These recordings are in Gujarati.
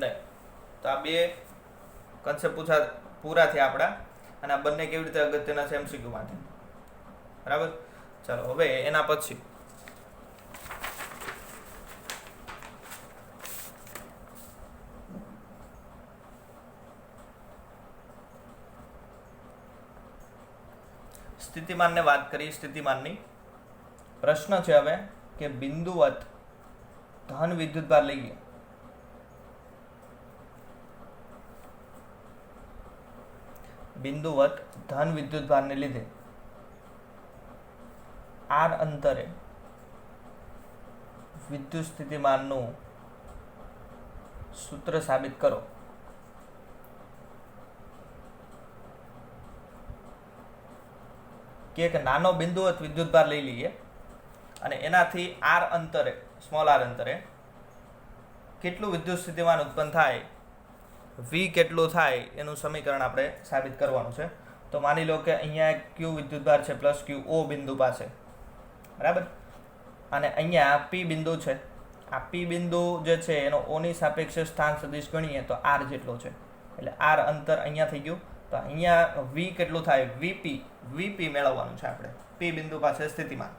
બદલાય. તો આ બે કન્સેપ્ટ પૂરા થયા આપણા, અને આ બંને કેવી રીતે અગત્યના છે એમસીક્યુ માટે. બરાબર. ચાલો હવે એના પછી સ્થિતિમાનને વાત કરી. સ્થિતિમાનની પ્રશ્ન છે હવે કે બિંદુવત ધન વિદ્યુતભાર લઈએ. બિંદુવત ધન વિદ્યુતભારને લીધે r અંતરે વિદ્યુત સ્થિતિમાનનું સૂત્ર સાબિત કરો. કે એક નાનો બિંદુવત વિદ્યુતભાર લઈ લઈએ અને એનાથી r અંતરે, સ્મોલ r અંતરે કેટલું વિદ્યુત સ્થિતિમાન ઉત્પન્ન થાય, v કેટલું થાય એનું સમીકરણ આપણે સાબિત કરવાનું છે. તો માની લો કે અહીંયા q વિદ્યુતભાર છે પ્લસ q o બિંદુ પાસે, બરાબર, અને અહીંયા p બિંદુ છે. આ p બિંદુ જે છે એનો o ની સાપેક્ષે સ્થાન સદિશ ગણીએ તો r જેટલો છે, એટલે r અંતર અહીંયા થઈ ગયું. તો અહીંયા v કેટલું થાય, vp મેળવવાનું છે આપણે p બિંદુ પાસે સ્થિતિમાન.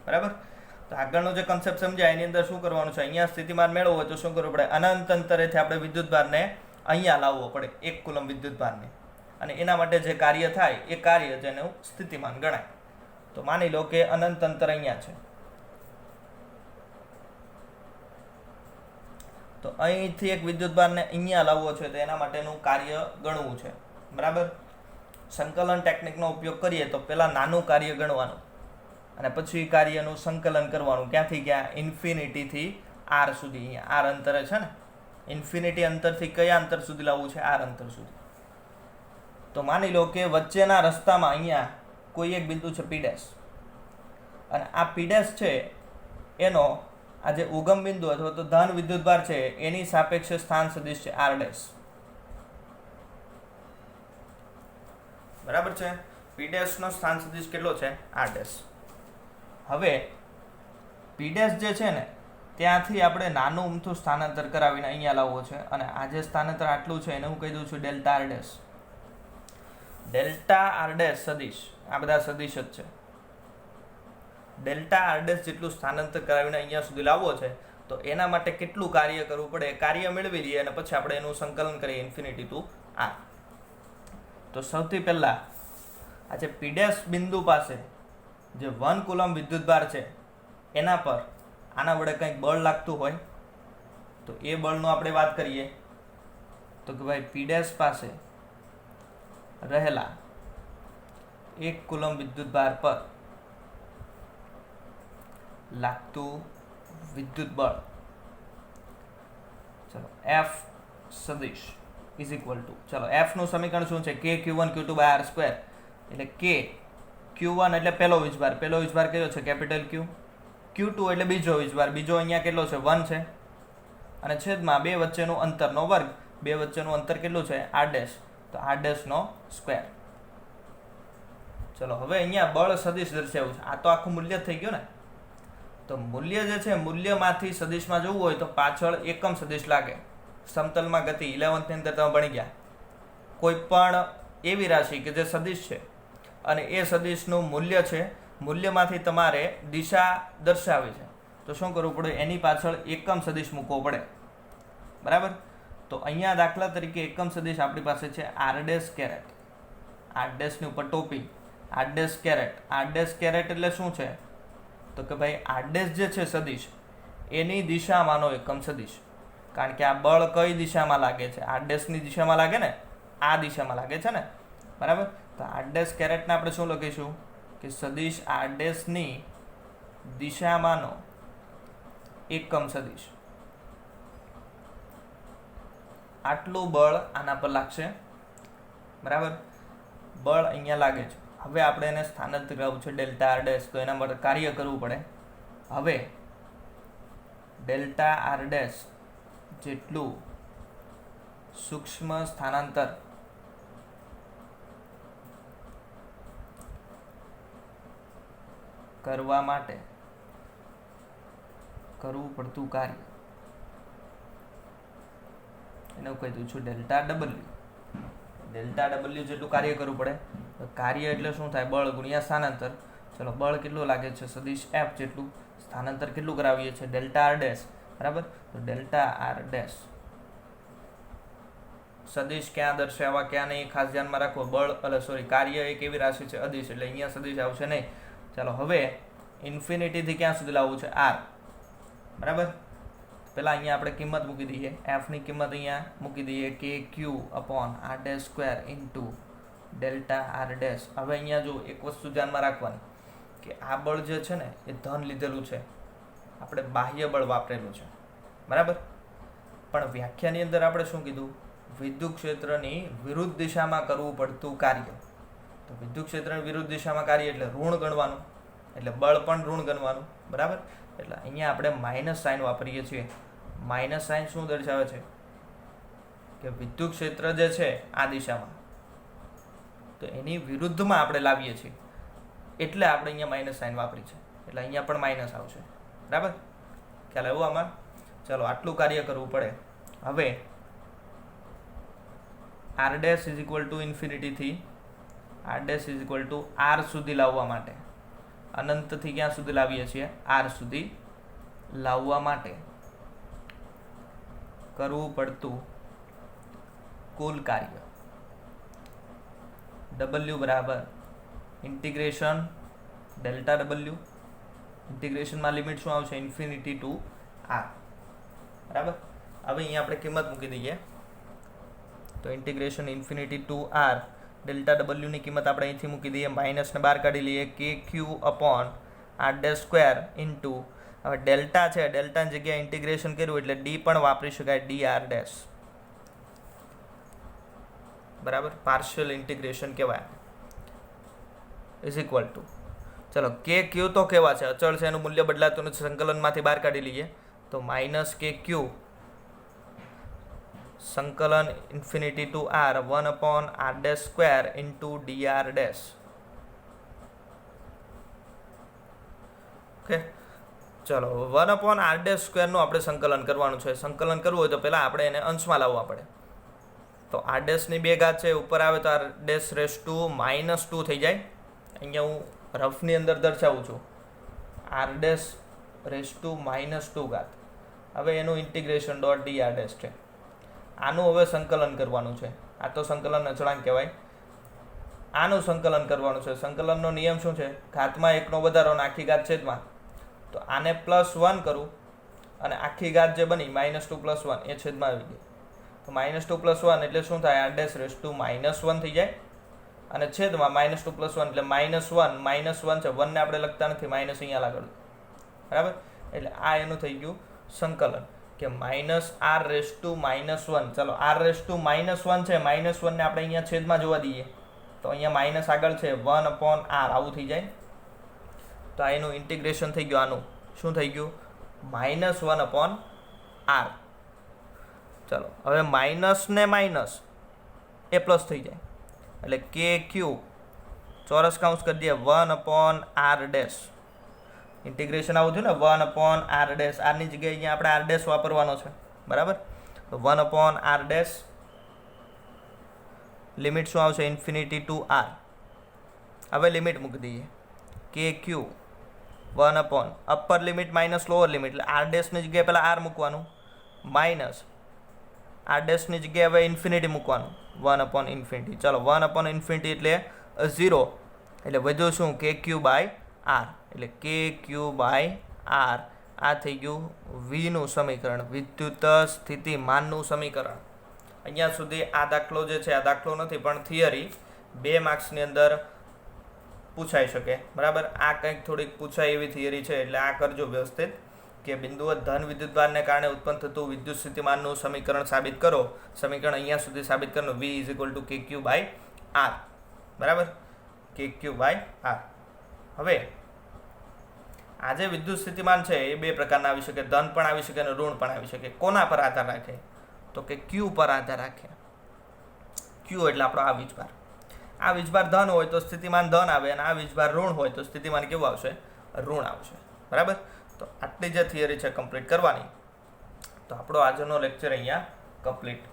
બરાબર. તો આગળનો જે કન્સેપ્ટ સમજાય એની અંદર શું કરવાનું છે, અહીંયા સ્થિતિમાન મેળવવું હોય તો શું કરવું પડે, અનંત અંતરેથી આપણે વિદ્યુતભારને અહીંયા લાવવો પડે, 1 કુલમ વિદ્યુતભારને, અને એના માટે જે કાર્ય થાય એ કાર્ય જેનું સ્થિતિમાન ગણાય. તો માની લો કે અનંત અંતર અહીંયા છે, તો અહીંથી એક વિદ્યુતભારને અહીંયા લાવવો છે, તો એના માટેનું કાર્ય ગણવું છે. બરાબર. સંકલન ટેકનિકનો ઉપયોગ કરીએ તો પહેલાં નાનું કાર્ય ગણવાનું અને પછી કાર્યનું સંકલન કરવાનું. ક્યાંથી ક્યાં, ઇન્ફિનિટીથી r સુધી. અહીંયા r અંતરે છે ને, ઇન્ફિનિટી અંતરથી કયા અંતર સુધી લાવવું છે, r અંતર સુધી. તો માની લો કે વચ્ચેના રસ્તામાં અહીંયા કોઈ એક બિંદુ છે p', અને આ p' છે એનો આ જે ઉગમ બિંદુ અથવા તો ધન વિદ્યુતભાર છે એની સાપેક્ષે સ્થાન સદિશ છે r'. બરાબર છે. p' નો સ્થાન સદિશ કેટલો છે, r'. હવે p' જે છે ને ત્યાંથી આપણે નાનું અમથું સ્થાનાંતર કરાવીને અહીંયા લાવવો છે, અને આ જે સ્થાનાંતર આટલું છે એને હું કહી દઉં છું ડેલ્ટા r'. ડેલ્ટા r' સદિશ, આ બધા સદિશ જ છે. ડેલ્ટા r' જેટલું સ્થાનાંતર કરાવીને અહીંયા સુધી લાવવો છે, તો એના માટે કેટલું કાર્ય કરવું પડે, કાર્ય મેળવી લઈએ અને પછી આપણે એનું સંકલન કરીએ ઇન્ફિનિટી ટુ r. તો સૌથી પહેલા આ જે p' બિંદુ પાસે જે 1 કુલમ વિદ્યુતભાર છે એના પર આના વડે કંઈક બળ લાગતું હોય તો એ બળનું આપણે વાત કરીએ તો કે ભાઈ p' પાસે રહેલા 1 કુલમ વિદ્યુતભાર પર લાગતું વિદ્યુત બળ, ચલો f સદિશ ઇઝ ઇક્વલ ટુ, ચલો f નું સમીકરણ શું છે, k q1 q2 by r square. એટલે k q1 એટલે પહેલો વીજભાર, પહેલો વીજભાર કયો છે, કેપિટલ Q. q2 એટલે બીજો વીજભાર, બીજો અહીંયા કેટલો છે, 1 છે, અને છેદમાં બે વચ્ચેનું અંતરનો વર્ગ, બે વચ્ચેનું અંતર કેટલું છે, r', તો r' નો સ્ક્વેર. ચલો હવે અહીંયા બળ સદિશ દર્શાવ્યું છે, આ તો આખું મૂલ્ય થઈ ગયું ને. તો મૂલ્ય જે છે, મૂલ્યમાંથી સદિશમાં જવું હોય તો પાછળ એકમ સદિશ લાગે. સમતલમાં ગતિ 11th ની અંદર તમે ભણી ગયા. કોઈ પણ એવી રાશિ કે જે સદિશ છે અને એ સદિશનું મૂલ્ય છે, મૂલ્યમાંથી તમારે દિશા દર્શાવી છે, તો શું કરવું પડે, એની પાછળ એકમ સદિશ મૂકવો પડે. બરાબર. તો અહીંયા દાખલા તરીકે એકમ સદિશ આપણી પાસે છે r', r' ની ઉપર ટોપી, r', એટલે શું છે, તો કે ભાઈ r' જે છે સદિશ એની દિશામાંનો એકમ સદિશ. કારણ કે આ બળ કઈ દિશામાં લાગે છે, r' ની દિશામાં લાગે ને, આ દિશામાં લાગે છે ને. બરાબર. તો r' ને આપણે શું લખીશું કે સદિશ r' ની દિશામાંનો એકમ સદિશ. આટલું બળ આના પર લાગશે. બરાબર. બળ અહીંયા લાગે છે. હવે આપણે એને સ્થાનાંતર કરવું છે ડેલ્ટા r', તો એના માટે કાર્ય કરવું પડે. હવે ડેલ્ટા r' જેટલું સૂક્ષ્મ સ્થાનાંતર કરવા માટે કરવું પડતું કાર્ય એને હું કહી દઉં છું ડેલ્ટા ડબલ્યુ. ડેલ્ટા ડબલ્યુ જેટલું કાર્ય કરવું પડે. તો કાર્ય એટલે શું થાય? બળ ગુણ્યા સ્થાનાંતર. ચલો, બળ કેટલું લાગે છે? સદિશ એફ જેટલું. સ્થાનાંતર કેટલું કરાવીએ છીએ? Delta R dash. બરાબર. તો ડેલ્ટા આર ડેશ સદિશ ક્યાં દર્શાવવા ક્યાં નહીં ખાસ ધ્યાનમાં રાખો. બળ કાર્ય એક એવી રાશિ છે અદિશ, એટલે અહીંયા સદિશ આવશે નહીં. ચાલો, હવે ઇન્ફિનિટીથી ક્યાં સુધી લાવવું છે? આર. બરાબર. પહેલાં અહીંયા આપણે કિંમત મૂકી દઈએ. એફની કિંમત અહીંયા મૂકી દઈએ કે Q upon R dash square into delta R dash. હવે અહીંયા જો એક વસ્તુ ધ્યાનમાં રાખવાની કે આ બળ જે છે ને એ ધન લીધેલું છે, આપણે બાહ્ય બળ વાપરેલું છે. બરાબર. પણ વ્યાખ્યાની અંદર આપણે શું કીધું? વિદ્યુત ક્ષેત્રની વિરુદ્ધ દિશામાં કરવું પડતું કાર્ય. તો વિદ્યુત ક્ષેત્રની વિરુદ્ધ દિશામાં કાર્ય એટલે ઋણ ગણવાનું, એટલે બળ પણ ઋણ ગણવાનું. બરાબર. એટલે અહીંયા આપણે માઇનસ સાઇન વાપરીએ છીએ. માઇનસ સાઇન શું દર્શાવે છે? કે વિદ્યુત ક્ષેત્ર જે છે આ દિશામાં, તો એની વિરુદ્ધમાં આપણે લાવીએ છીએ, એટલે આપણે અહીંયા માઇનસ સાઇન વાપરી છે. એટલે અહીંયા પણ માઇનસ આવશે. બરાબર. ખ્યાલ આવ્યો આમાં? ચલો, આટલું કાર્ય કરવું પડે. હવે R dash is equal to ઇન્ફિનિટીથી R dash is equal to R સુધી લાવવા માટે, અનંતથી ક્યાં સુધી લાવીએ છીએ? આર સુધી લાવવા માટે કરવું પડતું કુલ કાર્ય ડબલ્યુ બરાબર ઇન્ટિગ્રેશન ડેલ્ટા ડબલ્યુ. ઇન્ટિગ્રેશનમાં લિમિટ શું આવશે? Infinity to R. બરાબર. હવે અહીંયા આપણે કિંમત મૂકી દઈએ. તો integration infinity to R delta ડબલ્યુની કિંમત આપણે અહીંથી મૂકી દઈએ. માઇનસને બહાર કાઢી લઈએ. કે Q upon R dash square into, હવે ડેલ્ટા છે, ડેલ્ટાની જગ્યાએ ઇન્ટિગ્રેશન કર્યું એટલે ડી પણ વાપરી શકાય. D R dash. બરાબર. પાર્શિયલ ઇન્ટિગ્રેશન કહેવાય. ઇઝ ઇક્વલ ટુ, ચલો, કે ક્યુ તો કેવા છે? અચળ છે, એનું મૂલ્ય બદલાતું નથી. સંકલનમાંથી બહાર કાઢી લઈએ. તો માઇનસ કે ક્યુ સંકલન infinity to R 1 upon R dash square into D R dash. Okay. ચલો, 1 અપોન આર ડેશ સ્ક્વેરનું આપણે સંકલન કરવાનું છે. સંકલન કરવું હોય તો પહેલાં આપણે એને અંશમાં લાવવા પડે. તો આર ડેશની 2 ઘાત છે, ઉપર આવે તો આર ડેશ રેસ ટુ -2 થઈ જાય. અહીંયા હું રફની અંદર દર્શાવું છું. આર ડેશ રેસ ટુ -2 ઘાત. હવે એનું integration dot D R dash છે. આનું હવે સંકલન કરવાનું છે. આ તો સંકલન અચળાંક કહેવાય. આનું સંકલન કરવાનું છે. સંકલનનો નિયમ શું છે? ઘાતમાં એકનો વધારો અને આખી ઘાત છેદમાં. તો આને +1 કરું અને આખી ઘાત જે બની -2 + 1 એ છેદમાં આવી ગઈ. તો -2 + 1 એટલે શું થાય? આર ડેશ રેસ ટુ -1 થઈ જાય. અને છેદમાં -2 + 1 એટલે -1 છે. 1 ને આપણે લખતા નથી, માઇનસ અહીંયા લાગળ. બરાબર. એટલે આ એનું થઈ ગયું સંકલન કે -r રેસ ટુ -1. ચલો, r રેસ ટુ -1 છે. -1 ને આપણે અહીંયા છેદમાં જોવા દઈએ તો અહીંયા માઇનસ આગળ છે. 1 અપોન r આવું થઈ જાય. તો આ એનું ઇન્ટિગ્રેશન થઈ ગયું. આનું શું થઈ ગયું? -1 અપોન r. ચલો, હવે માઇનસ ને માઇનસ એ પ્લસ થઈ જાય. એટલે કે ક્યુ ચોરસ કૌંસ કરી દઈએ 1 અપોન આર ડેશ. ઇન્ટિગ્રેશન આવું થયું ને, 1 અપોન આર ડેશ. આરની જગ્યાએ અહીંયા આપણે આર ડેશ વાપરવાનો છે. બરાબર. તો 1 અપોન આર ડેશ, લિમિટ શું આવશે? Infinity to R. હવે લિમિટ મૂકી દઈએ. કે Q 1 upon upper limit minus lower limit, એટલે આર ડેશની જગ્યાએ પહેલાં આર મૂકવાનું, માઇનસ આર ડેશની જગ્યાએ હવે ઇન્ફિનિટી મૂકવાનું, 1 અપોન ઇન્ફિનિટી. ચલો, 1 અપોન ઇન્ફિનિટી એટલે 0, એટલે વધ્યું શું? કે ક્યુ બાય આર. એટલે કે ક્યુ બાય આર. આ થઈ ગયું વીનું સમીકરણ, વિદ્યુત સ્થિતિમાનનું સમીકરણ. અહીંયા સુધી આ દાખલો જે છે, આ દાખલો નથી પણ થિયરી 2 માર્ક્સની અંદર પૂછાઈ શકે. બરાબર. આ કંઈક થોડીક પૂછાય એવી થિયરી છે, એટલે આ કરજો વ્યવસ્થિત કે બિંદુવત ધન વિદ્યુતભારને કારણે ઉત્પન્ન થતું વિદ્યુત સ્થિતિમાનનું સમીકરણ સાબિત કરો. સમીકરણ અહીંયા સુધી સાબિત કરવાનું. V ઇઝ ઇક્વલ ટુ કે ક્યુ બાય આર. બરાબર. કે ક્યુ બાય આર. હવે આ જે વિદ્યુત સ્થિતિમાન છે એ 2 પ્રકારના આવી શકે. ધન પણ આવી શકે અને ઋણ પણ આવી શકે. કોના પર આધાર રાખે? તો કે ક્યુ પર આધાર રાખે. ક્યુ એટલે આપણો આ વીજભાર. આ વીજભાર ધન હોય તો સ્થિતિમાન ધન આવે, અને આ વીજભાર ઋણ હોય તો સ્થિતિમાન કેવું આવશે? ઋણ આવશે. બરાબર. તો આટલી જે થિયરી છે કમ્પ્લીટ કરવાની. તો આપણો આજનો લેક્ચર અહીંયા કમ્પ્લીટ